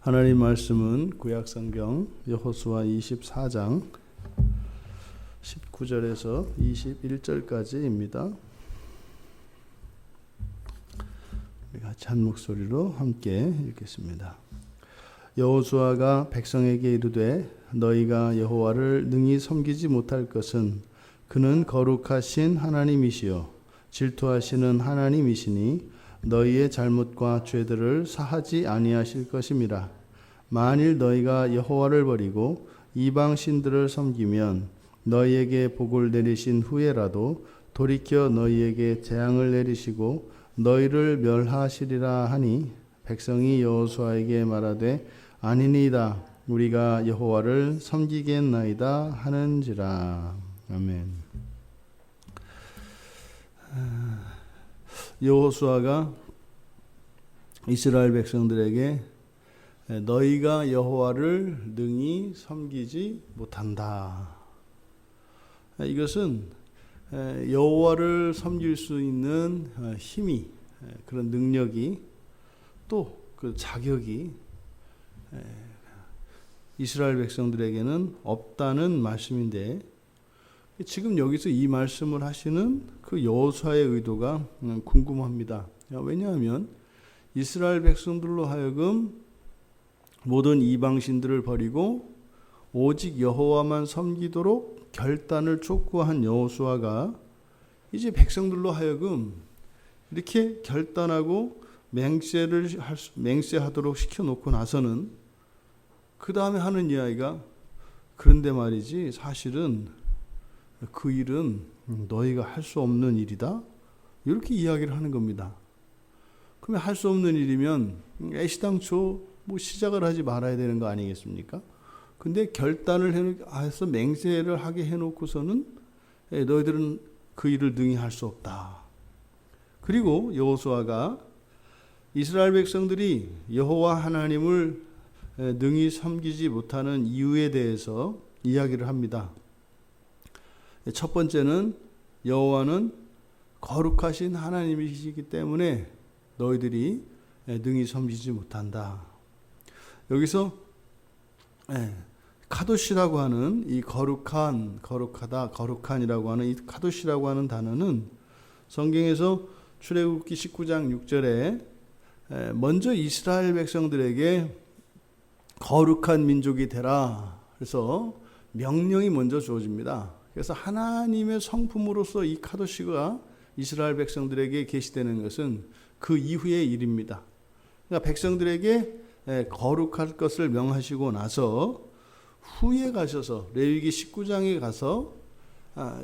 하나님 말씀은 구약성경 여호수아 24장 19절에서 21절까지입니다. 우리 같이 한 목소리로 함께 읽겠습니다. 여호수아가 백성에게 이르되 너희가 여호와를 능히 섬기지 못할 것은 그는 거룩하신 하나님이시요 질투하시는 하나님이시니 너희의 잘못과 죄들을 사하지 아니하실 것임이라. 만일 너희가 여호와를 버리고 이방 신들을 섬기면 너희에게 복을 내리신 후에라도 돌이켜 너희에게 재앙을 내리시고 너희를 멸하시리라 하니 백성이 여호수아에게 말하되 아니니이다 우리가 여호와를 섬기겠나이다 하는지라. 아멘. 여호수아가 이스라엘 백성들에게 너희가 여호와를 능히 섬기지 못한다. 이것은 여호와를 섬길 수 있는 힘이, 그런 능력이, 또 그 자격이 이스라엘 백성들에게는 없다는 말씀인데, 지금 여기서 이 말씀을 하시는 그 여호수아의 의도가 궁금합니다. 왜냐하면 이스라엘 백성들로 하여금 모든 이방신들을 버리고 오직 여호와만 섬기도록 결단을 촉구한 여호수아가 이제 백성들로 하여금 이렇게 결단하고 맹세하도록 시켜놓고 나서는 그 다음에 하는 이야기가 그런데 말이지 사실은 그 일은 너희가 할 수 없는 일이다. 이렇게 이야기를 하는 겁니다. 그러면 할 수 없는 일이면 애시당초 시작을 하지 말아야 되는 거 아니겠습니까? 근데 결단을 해서 맹세를 하게 해놓고서는 너희들은 그 일을 능히 할 수 없다. 그리고 여호수아가 이스라엘 백성들이 여호와 하나님을 능히 섬기지 못하는 이유에 대해서 이야기를 합니다. 첫 번째는 여호와는 거룩하신 하나님이시기 때문에 너희들이 능히 섬기지 못한다. 여기서 카도시라고 하는 이 거룩한이라고 하는 이 카도시라고 하는 단어는 성경에서 출애굽기 19장 6절에 먼저 이스라엘 백성들에게 거룩한 민족이 되라. 그래서 명령이 먼저 주어집니다. 그래서 하나님의 성품으로서 이 카도시가 이스라엘 백성들에게 계시되는 것은 그 이후의 일입니다. 그러니까 백성들에게 거룩할 것을 명하시고 나서 후에 가셔서 레위기 19장에 가서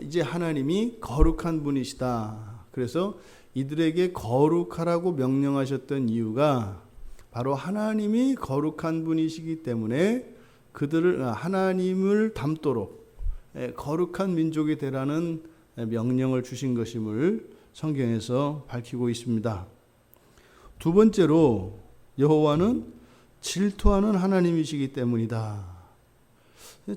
이제 하나님이 거룩한 분이시다. 그래서 이들에게 거룩하라고 명령하셨던 이유가 바로 하나님이 거룩한 분이시기 때문에 그들을 하나님을 닮도록 거룩한 민족이 되라는 명령을 주신 것임을 성경에서 밝히고 있습니다. 두 번째로 여호와는 질투하는 하나님이시기 때문이다.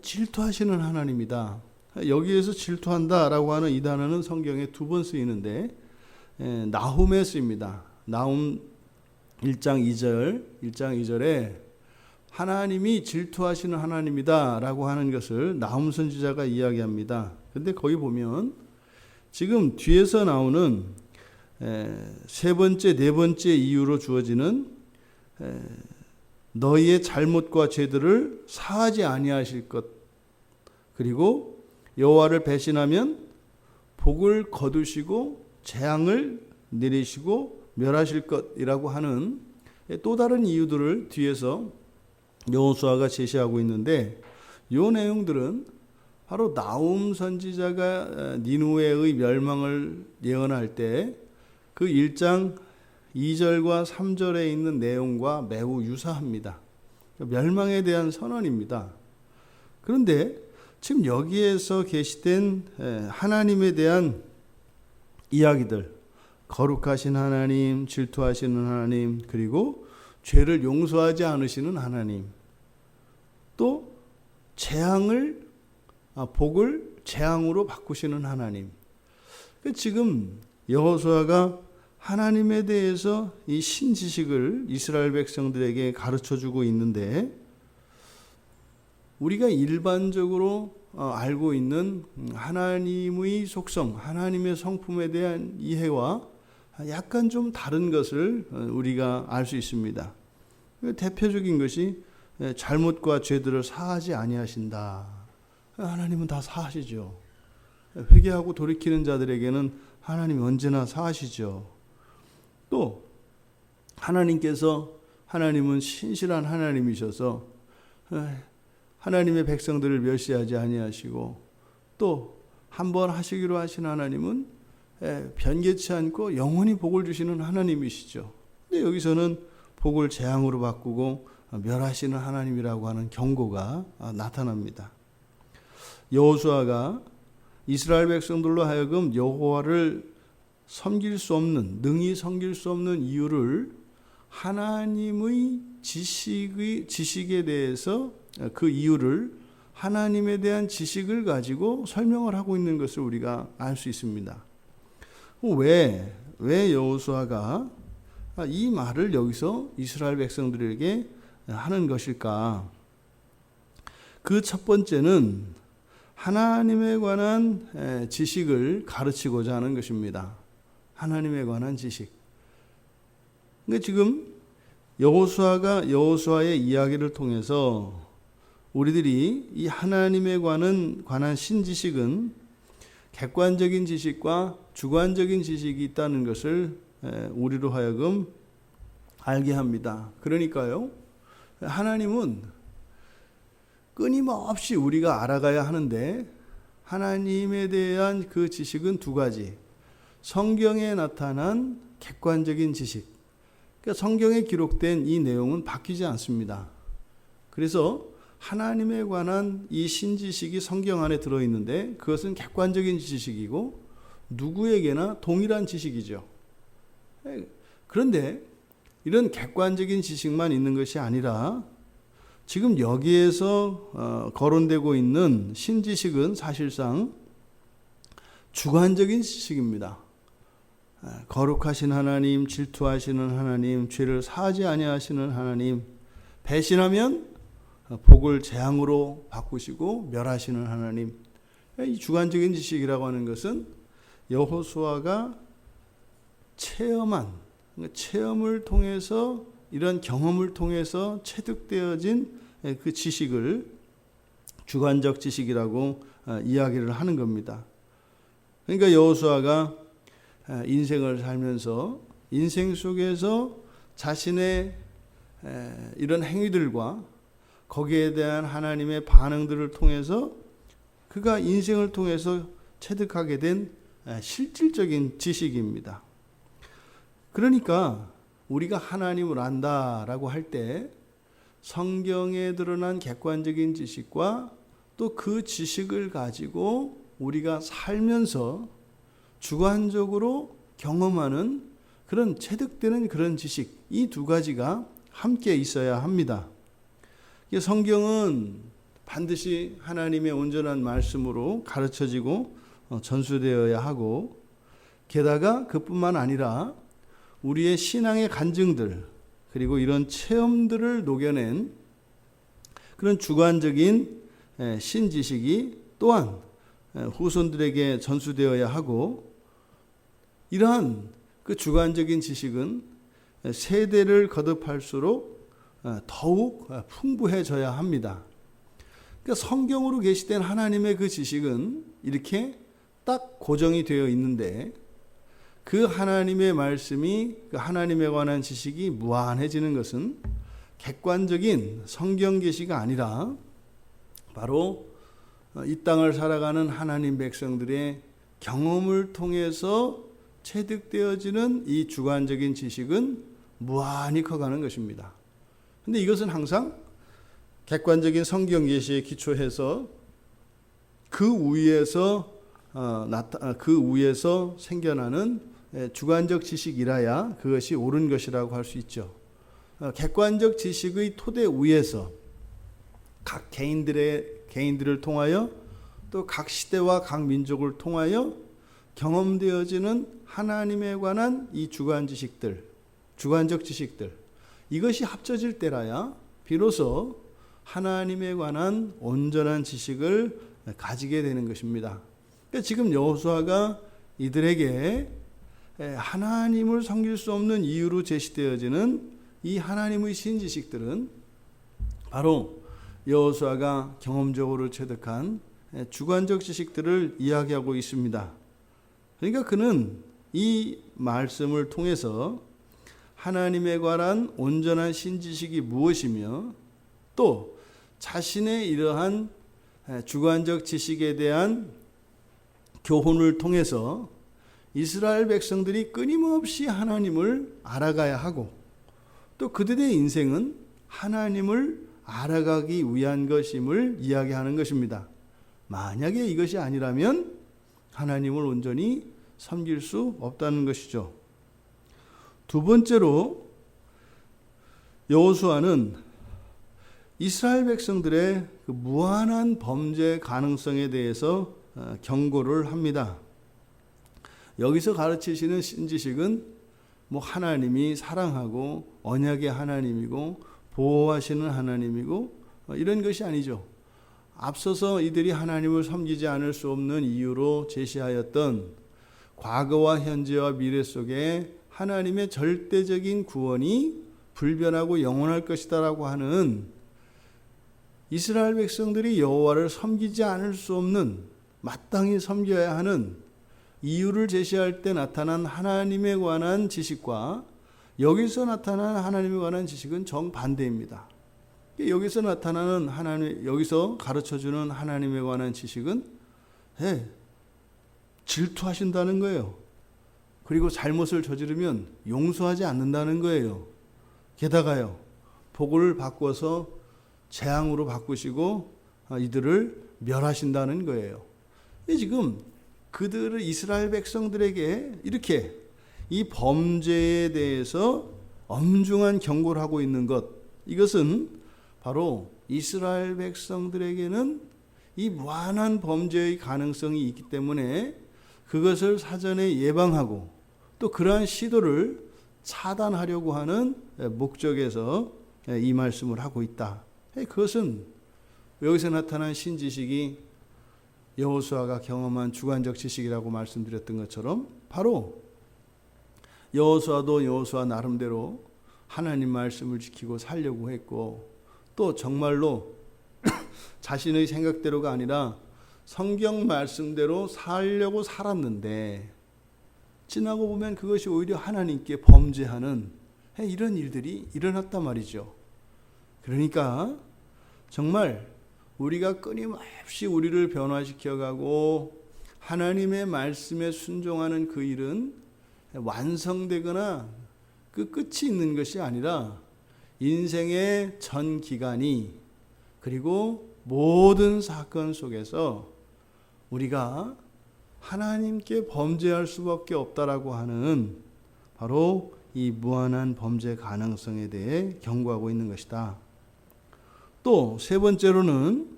질투하시는 하나님이다. 여기에서 질투한다라고 하는 이 단어는 성경에 두 번 쓰이는데 나훔에 쓰입니다. 나훔 1장 2절에 하나님이 질투하시는 하나님이다 라고 하는 것을 나훔 선지자가 이야기합니다. 근데 거기 보면 지금 뒤에서 나오는 세 번째, 네 번째 이유로 주어지는 너희의 잘못과 죄들을 사하지 아니하실 것, 그리고 여호와를 배신하면 복을 거두시고 재앙을 내리시고 멸하실 것이라고 하는 또 다른 이유들을 뒤에서 여호수아가 제시하고 있는데, 이 내용들은 바로 나훔 선지자가 니느웨의 멸망을 예언할 때 그 1장 2절과 3절에 있는 내용과 매우 유사합니다. 멸망에 대한 선언입니다. 그런데 지금 여기에서 계시된 하나님에 대한 이야기들, 거룩하신 하나님, 질투하시는 하나님, 그리고 죄를 용서하지 않으시는 하나님, 또 복을 재앙으로 바꾸시는 하나님. 지금 여호수아가 하나님에 대해서 이 신지식을 이스라엘 백성들에게 가르쳐 주고 있는데, 우리가 일반적으로 알고 있는 하나님의 속성, 하나님의 성품에 대한 이해와 약간 좀 다른 것을 우리가 알 수 있습니다. 대표적인 것이 잘못과 죄들을 사하지 아니하신다. 하나님은 다 사하시죠. 회개하고 돌이키는 자들에게는 하나님이 언제나 사하시죠. 또 하나님은 신실한 하나님이셔서 하나님의 백성들을 멸시하지 아니하시고, 또 한 번 하시기로 하신 하나님은 변개치 않고 영원히 복을 주시는 하나님이시죠. 근데 여기서는 복을 재앙으로 바꾸고 멸하시는 하나님이라고 하는 경고가 나타납니다. 여호수아가 이스라엘 백성들로 하여금 여호와를 섬길 수 없는, 능히 섬길 수 없는 이유를 하나님의 지식에 대해서, 그 이유를 하나님에 대한 지식을 가지고 설명을 하고 있는 것을 우리가 알 수 있습니다. 왜 여호수아가 이 말을 여기서 이스라엘 백성들에게 하는 것일까? 그 첫 번째는 하나님에 관한 지식을 가르치고자 하는 것입니다. 하나님에 관한 지식. 그러니까 지금 여호수아의 이야기를 통해서 우리들이 이 하나님에 관한 신지식은 객관적인 지식과 주관적인 지식이 있다는 것을 우리로 하여금 알게 합니다. 그러니까요, 하나님은 끊임없이 우리가 알아가야 하는데, 하나님에 대한 그 지식은 두 가지. 성경에 나타난 객관적인 지식. 그러니까 성경에 기록된 이 내용은 바뀌지 않습니다. 그래서 하나님에 관한 이 신지식이 성경 안에 들어있는데, 그것은 객관적인 지식이고 누구에게나 동일한 지식이죠. 그런데 이런 객관적인 지식만 있는 것이 아니라, 지금 여기에서 거론되고 있는 신지식은 사실상 주관적인 지식입니다. 거룩하신 하나님, 질투하시는 하나님, 죄를 사하지 아니하시는 하나님, 배신하면 복을 재앙으로 바꾸시고 멸하시는 하나님. 이 주관적인 지식이라고 하는 것은 여호수아가 체험을 통해서, 이런 경험을 통해서 체득되어진 그 지식을 주관적 지식이라고 이야기를 하는 겁니다. 그러니까 여호수아가 인생을 살면서 인생 속에서 자신의 이런 행위들과 거기에 대한 하나님의 반응들을 통해서 그가 인생을 통해서 체득하게 된 실질적인 지식입니다. 그러니까 우리가 하나님을 안다라고 할 때 성경에 드러난 객관적인 지식과 또 그 지식을 가지고 우리가 살면서 주관적으로 경험하는 그런 체득되는 그런 지식, 이 두 가지가 함께 있어야 합니다. 성경은 반드시 하나님의 온전한 말씀으로 가르쳐지고 전수되어야 하고, 게다가 그뿐만 아니라 우리의 신앙의 간증들, 그리고 이런 체험들을 녹여낸 그런 주관적인 신지식이 또한 후손들에게 전수되어야 하고, 이러한 그 주관적인 지식은 세대를 거듭할수록 더욱 풍부해져야 합니다. 그러니까 성경으로 계시된 하나님의 그 지식은 이렇게 딱 고정이 되어 있는데, 그 하나님의 말씀이, 그 하나님에 관한 지식이 무한해지는 것은 객관적인 성경 계시가 아니라 바로 이 땅을 살아가는 하나님 백성들의 경험을 통해서 체득되어지는 이 주관적인 지식은 무한히 커가는 것입니다. 근데 이것은 항상 객관적인 성경 계시에 기초해서 그 위에서 생겨나는 주관적 지식이라야 그것이 옳은 것이라고 할 수 있죠. 객관적 지식의 토대 위에서 각 개인들을 통하여, 또 각 시대와 각 민족을 통하여 경험되어지는 하나님에 관한 이 주관적 지식들, 이것이 합쳐질 때라야 비로소 하나님에 관한 온전한 지식을 가지게 되는 것입니다. 그러니까 지금 여호수아가 이들에게 하나님을 섬길 수 없는 이유로 제시되어지는 이 하나님의 신지식들은 바로 여호수아가 경험적으로 체득한 주관적 지식들을 이야기하고 있습니다. 그러니까 그는 이 말씀을 통해서 하나님에 관한 온전한 신지식이 무엇이며 또 자신의 이러한 주관적 지식에 대한 교훈을 통해서 이스라엘 백성들이 끊임없이 하나님을 알아가야 하고 또 그들의 인생은 하나님을 알아가기 위한 것임을 이야기하는 것입니다. 만약에 이것이 아니라면 하나님을 온전히 섬길 수 없다는 것이죠. 두 번째로 여호수아는 이스라엘 백성들의 그 무한한 범죄 가능성에 대해서 경고를 합니다. 여기서 가르치시는 신지식은 하나님이 사랑하고 언약의 하나님이고 보호하시는 하나님이고 이런 것이 아니죠. 앞서서 이들이 하나님을 섬기지 않을 수 없는 이유로 제시하였던 과거와 현재와 미래 속에 하나님의 절대적인 구원이 불변하고 영원할 것이다라고 하는 이스라엘 백성들이 여호와를 섬기지 않을 수 없는 마땅히 섬겨야 하는 이유를 제시할 때 나타난 하나님에 관한 지식과 여기서 나타나는 하나님에 관한 지식은 정반대입니다. 여기서 나타나는 여기서 가르쳐주는 하나님에 관한 지식은 질투하신다는 거예요. 그리고 잘못을 저지르면 용서하지 않는다는 거예요. 게다가요, 복을 바꿔서 재앙으로 바꾸시고 이들을 멸하신다는 거예요. 지금 그들을 이스라엘 백성들에게 이렇게 이 범죄에 대해서 엄중한 경고를 하고 있는 것, 이것은 바로 이스라엘 백성들에게는 이 무한한 범죄의 가능성이 있기 때문에 그것을 사전에 예방하고 또 그러한 시도를 차단하려고 하는 목적에서 이 말씀을 하고 있다. 그것은 여기서 나타난 신지식이 여호수아가 경험한 주관적 지식이라고 말씀드렸던 것처럼 바로 여호수아도 여호수아 나름대로 하나님 말씀을 지키고 살려고 했고 또 정말로 자신의 생각대로가 아니라 성경 말씀대로 살려고 살았는데 지나고 보면 그것이 오히려 하나님께 범죄하는 이런 일들이 일어났단 말이죠. 그러니까 정말 우리가 끊임없이 우리를 변화시켜가고 하나님의 말씀에 순종하는 그 일은 완성되거나 그 끝이 있는 것이 아니라 인생의 전 기간이 그리고 모든 사건 속에서 우리가 하나님께 범죄할 수밖에 없다라고 하는 바로 이 무한한 범죄 가능성에 대해 경고하고 있는 것이다. 또 세 번째로는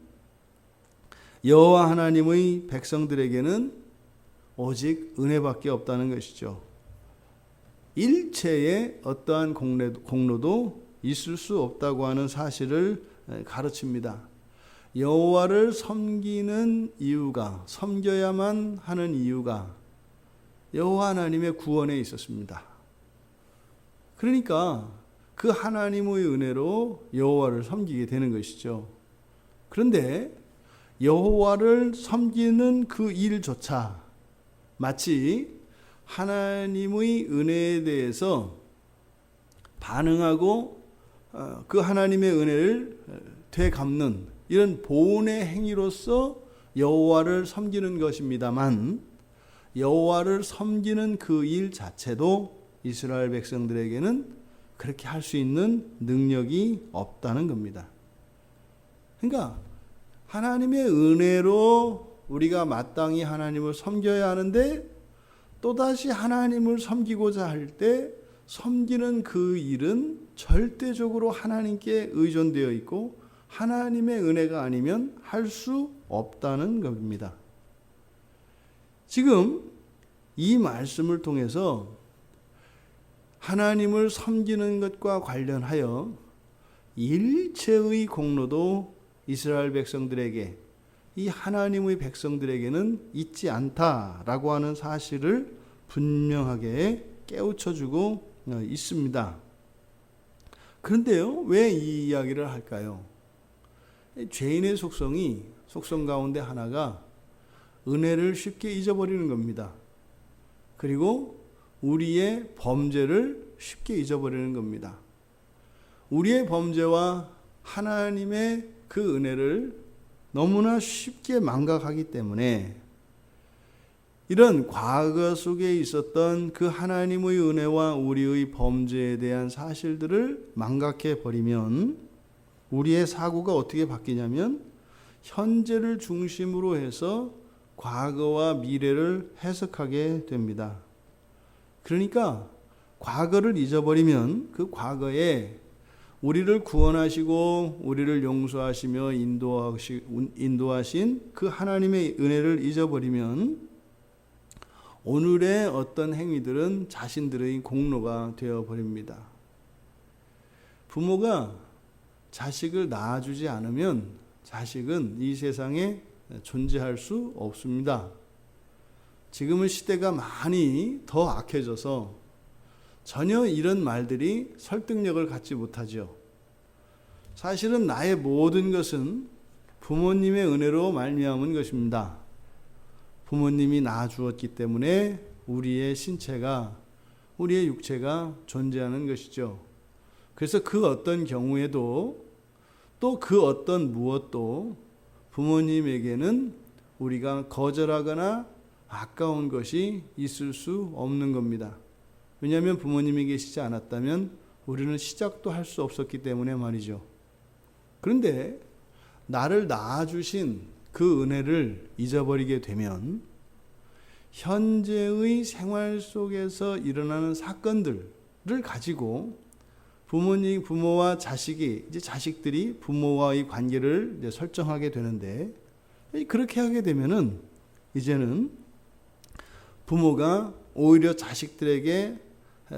여호와 하나님의 백성들에게는 오직 은혜밖에 없다는 것이죠. 일체의 어떠한 공로도 있을 수 없다고 하는 사실을 가르칩니다. 여호와를 섬기는 이유가, 섬겨야만 하는 이유가 여호와 하나님의 구원에 있었습니다. 그러니까 그 하나님의 은혜로 여호와를 섬기게 되는 것이죠. 그런데 여호와를 섬기는 그 일조차 마치 하나님의 은혜에 대해서 반응하고 그 하나님의 은혜를 되갚는 이런 보온의 행위로서 여호와를 섬기는 것입니다만 여호와를 섬기는 그 일 자체도 이스라엘 백성들에게는 그렇게 할 수 있는 능력이 없다는 겁니다. 그러니까 하나님의 은혜로 우리가 마땅히 하나님을 섬겨야 하는데 또다시 하나님을 섬기고자 할 때 섬기는 그 일은 절대적으로 하나님께 의존되어 있고 하나님의 은혜가 아니면 할 수 없다는 겁니다. 지금 이 말씀을 통해서 하나님을 섬기는 것과 관련하여 일체의 공로도 이스라엘 백성들에게, 이 하나님의 백성들에게는 있지 않다라고 하는 사실을 분명하게 깨우쳐주고 있습니다. 그런데요, 왜 이 이야기를 할까요? 죄인의 속성 가운데 하나가 은혜를 쉽게 잊어버리는 겁니다. 그리고 우리의 범죄를 쉽게 잊어버리는 겁니다. 우리의 범죄와 하나님의 그 은혜를 너무나 쉽게 망각하기 때문에 이런 과거 속에 있었던 그 하나님의 은혜와 우리의 범죄에 대한 사실들을 망각해 버리면 우리의 사고가 어떻게 바뀌냐면 현재를 중심으로 해서 과거와 미래를 해석하게 됩니다. 그러니까 과거를 잊어버리면 그 과거에 우리를 구원하시고 우리를 용서하시며 인도하신 그 하나님의 은혜를 잊어버리면 오늘의 어떤 행위들은 자신들의 공로가 되어버립니다. 부모가 자식을 낳아주지 않으면 자식은 이 세상에 존재할 수 없습니다. 지금은 시대가 많이 더 악해져서 전혀 이런 말들이 설득력을 갖지 못하죠. 사실은 나의 모든 것은 부모님의 은혜로 말미암은 것입니다. 부모님이 낳아주었기 때문에 우리의 신체가, 우리의 육체가 존재하는 것이죠. 그래서 그 어떤 경우에도 또 그 어떤 무엇도 부모님에게는 우리가 거절하거나 아까운 것이 있을 수 없는 겁니다. 왜냐하면 부모님이 계시지 않았다면 우리는 시작도 할 수 없었기 때문에 말이죠. 그런데 나를 낳아주신 그 은혜를 잊어버리게 되면 현재의 생활 속에서 일어나는 사건들을 가지고 부모와 자식이, 이제 자식들이 부모와의 관계를 이제 설정하게 되는데, 그렇게 하게 되면은 이제는 부모가 오히려 자식들에게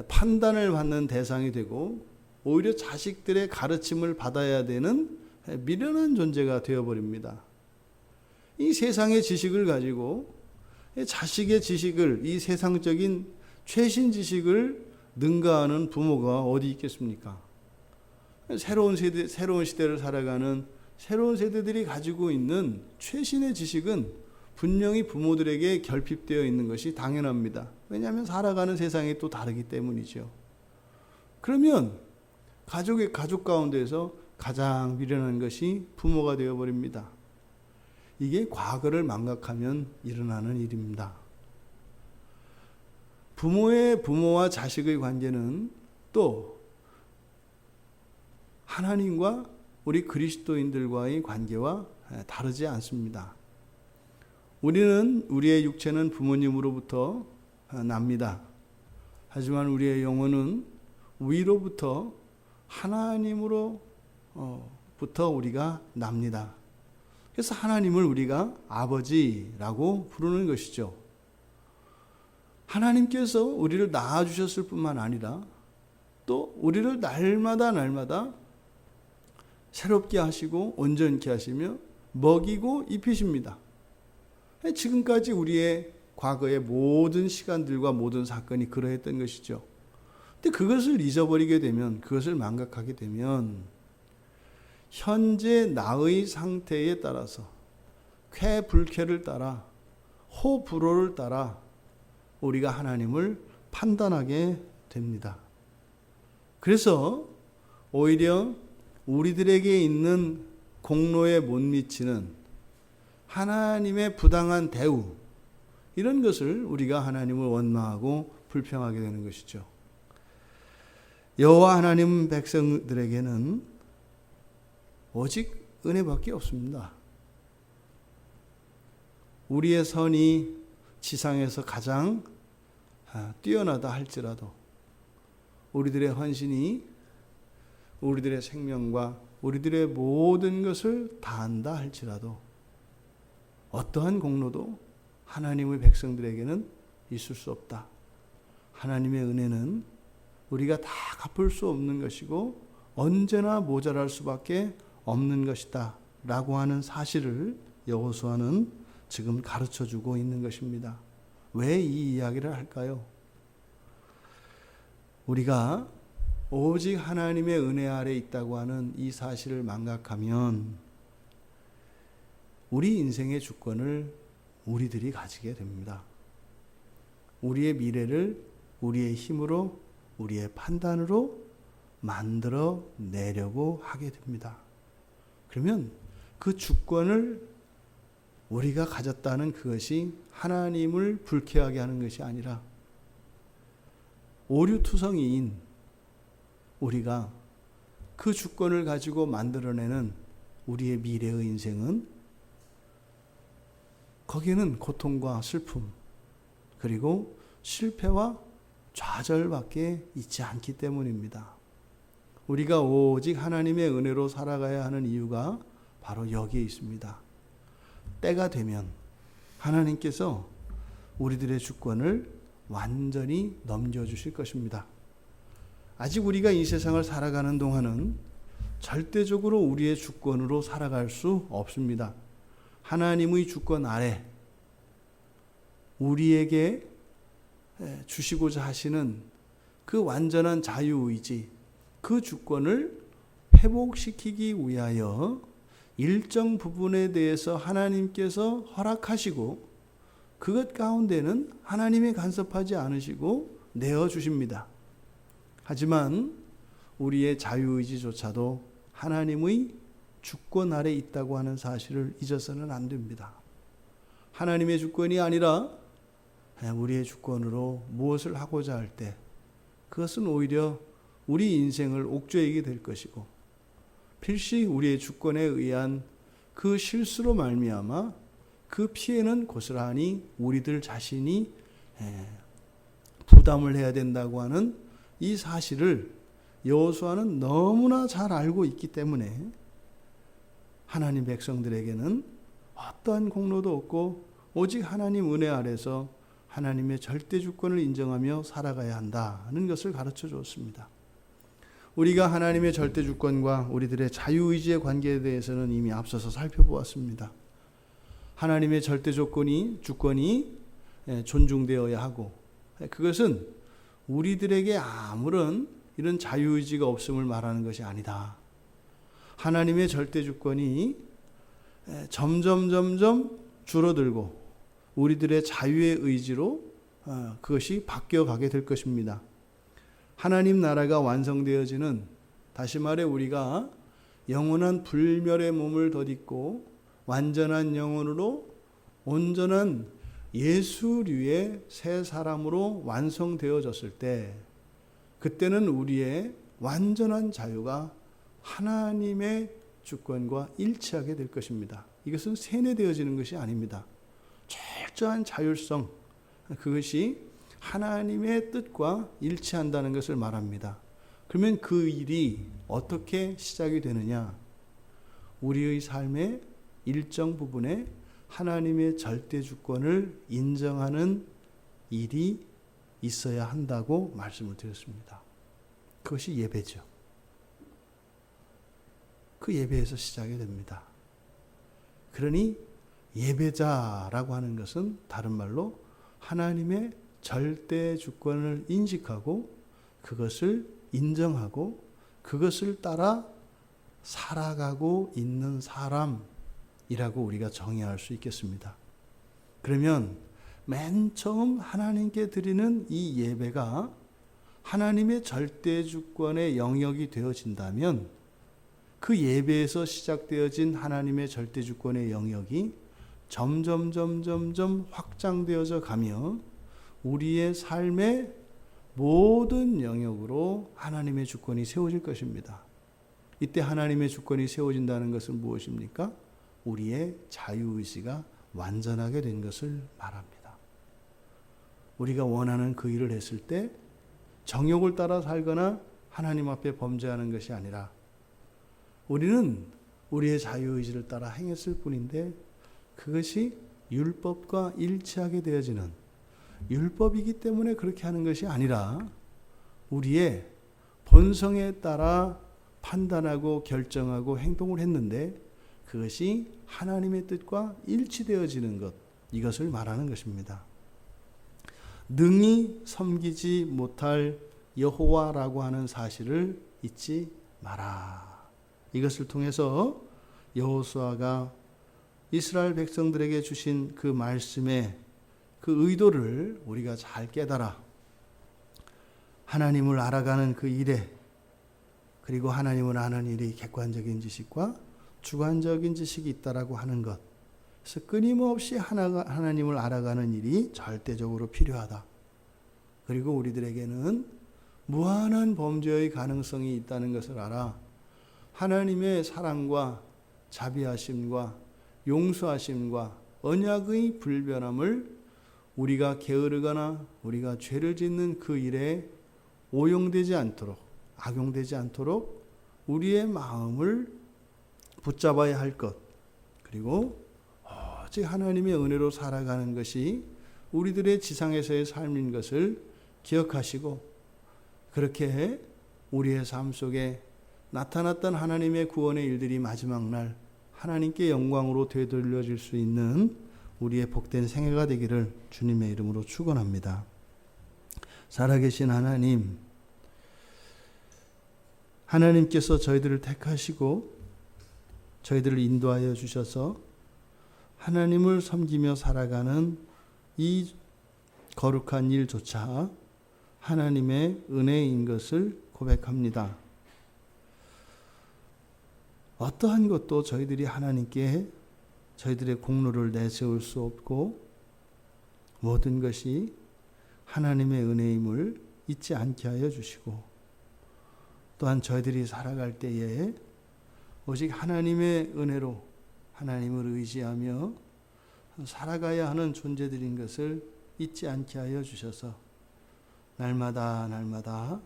판단을 받는 대상이 되고 오히려 자식들의 가르침을 받아야 되는 미련한 존재가 되어버립니다. 이 세상의 지식을 가지고 자식의 지식을, 이 세상적인 최신 지식을 능가하는 부모가 어디 있겠습니까? 새로운 시대를 살아가는 새로운 세대들이 가지고 있는 최신의 지식은 분명히 부모들에게 결핍되어 있는 것이 당연합니다. 왜냐하면 살아가는 세상이 또 다르기 때문이죠. 그러면 가족 가운데서 가장 미련한 것이 부모가 되어버립니다. 이게 과거를 망각하면 일어나는 일입니다. 부모와 자식의 관계는 또 하나님과 우리 그리스도인들과의 관계와 다르지 않습니다. 우리의 육체는 부모님으로부터 납니다. 하지만 우리의 영혼은 위로부터 하나님으로부터 우리가 납니다. 그래서 하나님을 우리가 아버지라고 부르는 것이죠. 하나님께서 우리를 낳아주셨을 뿐만 아니라 또 우리를 날마다 새롭게 하시고 온전케 하시며 먹이고 입히십니다. 지금까지 우리의 과거의 모든 시간들과 모든 사건이 그러했던 것이죠. 근데 그것을 잊어버리게 되면, 그것을 망각하게 되면 현재 나의 상태에 따라서 쾌불쾌를 따라 호불호를 따라 우리가 하나님을 판단하게 됩니다. 그래서 오히려 우리들에게 있는 공로에 못 미치는 하나님의 부당한 대우, 이런 것을 우리가 하나님을 원망하고 불평하게 되는 것이죠. 여호와 하나님 백성들에게는 오직 은혜밖에 없습니다. 우리의 선이 지상에서 가장 뛰어나다 할지라도, 우리들의 헌신이 우리들의 생명과 우리들의 모든 것을 다한다 할지라도 어떠한 공로도 하나님의 백성들에게는 있을 수 없다. 하나님의 은혜는 우리가 다 갚을 수 없는 것이고 언제나 모자랄 수밖에 없는 것이다 라고 하는 사실을 여호수아는 지금 가르쳐주고 있는 것입니다. 왜 이 이야기를 할까요? 우리가 오직 하나님의 은혜 아래 있다고 하는 이 사실을 망각하면 우리 인생의 주권을 우리들이 가지게 됩니다. 우리의 미래를 우리의 힘으로, 우리의 판단으로 만들어 내려고 하게 됩니다. 그러면 그 주권을 우리가 가졌다는 그것이 하나님을 불쾌하게 하는 것이 아니라 오류투성이인 우리가 그 주권을 가지고 만들어내는 우리의 미래의 인생은 거기에는 고통과 슬픔 그리고 실패와 좌절밖에 있지 않기 때문입니다. 우리가 오직 하나님의 은혜로 살아가야 하는 이유가 바로 여기에 있습니다. 때가 되면 하나님께서 우리들의 주권을 완전히 넘겨주실 것입니다. 아직 우리가 이 세상을 살아가는 동안은 절대적으로 우리의 주권으로 살아갈 수 없습니다. 하나님의 주권 아래 우리에게 주시고자 하시는 그 완전한 자유의지, 그 주권을 회복시키기 위하여 일정 부분에 대해서 하나님께서 허락하시고 그것 가운데는 하나님이 간섭하지 않으시고 내어주십니다. 하지만 우리의 자유의지조차도 하나님의 주권 아래 있다고 하는 사실을 잊어서는 안 됩니다. 하나님의 주권이 아니라 우리의 주권으로 무엇을 하고자 할 때 그것은 오히려 우리 인생을 옥죄이게 될 것이고 필시 우리의 주권에 의한 그 실수로 말미암아 그 피해는 고스란히 우리들 자신이 부담을 해야 된다고 하는 이 사실을 여호수아는 너무나 잘 알고 있기 때문에 하나님 백성들에게는 어떠한 공로도 없고 오직 하나님 은혜 아래서 하나님의 절대 주권을 인정하며 살아가야 한다는 것을 가르쳐 주었습니다. 우리가 하나님의 절대 주권과 우리들의 자유의지의 관계에 대해서는 이미 앞서서 살펴보았습니다. 하나님의 절대 주권이 존중되어야 하고 그것은 우리들에게 아무런 이런 자유의지가 없음을 말하는 것이 아니다. 하나님의 절대 주권이 점점 줄어들고 우리들의 자유의 의지로 그것이 바뀌어가게 될 것입니다. 하나님 나라가 완성되어지는, 다시 말해 우리가 영원한 불멸의 몸을 덧입고 완전한 영혼으로 온전한 예수류의 새 사람으로 완성되어졌을 때 그때는 우리의 완전한 자유가 하나님의 주권과 일치하게 될 것입니다. 이것은 세뇌되어지는 것이 아닙니다. 철저한 자율성, 그것이 하나님의 뜻과 일치한다는 것을 말합니다. 그러면 그 일이 어떻게 시작이 되느냐? 우리의 삶의 일정 부분에 하나님의 절대 주권을 인정하는 일이 있어야 한다고 말씀을 드렸습니다. 그것이 예배죠. 그 예배에서 시작이 됩니다. 그러니 예배자라고 하는 것은 다른 말로 하나님의 절대 주권을 인식하고 그것을 인정하고 그것을 따라 살아가고 있는 사람이라고 우리가 정의할 수 있겠습니다. 그러면 맨 처음 하나님께 드리는 이 예배가 하나님의 절대 주권의 영역이 되어진다면 그 예배에서 시작되어진 하나님의 절대 주권의 영역이 점점 확장되어져 가며 우리의 삶의 모든 영역으로 하나님의 주권이 세워질 것입니다. 이때 하나님의 주권이 세워진다는 것은 무엇입니까? 우리의 자유의지가 완전하게 된 것을 말합니다. 우리가 원하는 그 일을 했을 때 정욕을 따라 살거나 하나님 앞에 범죄하는 것이 아니라 우리는 우리의 자유의지를 따라 행했을 뿐인데 그것이 율법과 일치하게 되어지는 율법이기 때문에 그렇게 하는 것이 아니라 우리의 본성에 따라 판단하고 결정하고 행동을 했는데 그것이 하나님의 뜻과 일치되어지는 것, 이것을 말하는 것입니다. 능히 섬기지 못할 여호와라고 하는 사실을 잊지 마라. 이것을 통해서 여호수아가 이스라엘 백성들에게 주신 그 말씀의 그 의도를 우리가 잘 깨달아 하나님을 알아가는 그 일에, 그리고 하나님을 아는 일이 객관적인 지식과 주관적인 지식이 있다라고 하는 것, 그래서 끊임없이 하나님을 알아가는 일이 절대적으로 필요하다. 그리고 우리들에게는 무한한 범죄의 가능성이 있다는 것을 알아 하나님의 사랑과 자비하심과 용서하심과 언약의 불변함을 우리가 게으르거나 우리가 죄를 짓는 그 일에 오용되지 않도록, 악용되지 않도록 우리의 마음을 붙잡아야 할 것, 그리고 오직 하나님의 은혜로 살아가는 것이 우리들의 지상에서의 삶인 것을 기억하시고, 그렇게 우리의 삶 속에 나타났던 하나님의 구원의 일들이 마지막 날 하나님께 영광으로 되돌려질 수 있는 우리의 복된 생애가 되기를 주님의 이름으로 축원합니다. 살아계신 하나님, 하나님께서 저희들을 택하시고 저희들을 인도하여 주셔서 하나님을 섬기며 살아가는 이 거룩한 일조차 하나님의 은혜인 것을 고백합니다. 어떠한 것도 저희들이 하나님께 저희들의 공로를 내세울 수 없고 모든 것이 하나님의 은혜임을 잊지 않게 하여 주시고, 또한 저희들이 살아갈 때에 오직 하나님의 은혜로 하나님을 의지하며 살아가야 하는 존재들인 것을 잊지 않게 하여 주셔서 날마다 날마다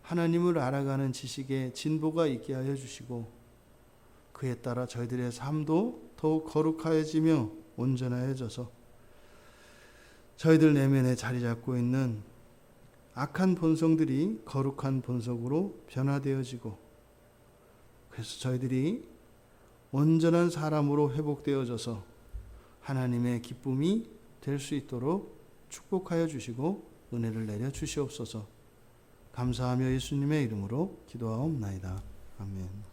하나님을 알아가는 지식에 진보가 있게 하여 주시고, 그에 따라 저희들의 삶도 더욱 거룩해지며 온전해져서 저희들 내면에 자리 잡고 있는 악한 본성들이 거룩한 본성으로 변화되어지고, 그래서 저희들이 온전한 사람으로 회복되어져서 하나님의 기쁨이 될 수 있도록 축복하여 주시고 은혜를 내려 주시옵소서. 감사하며 예수님의 이름으로 기도하옵나이다. 아멘.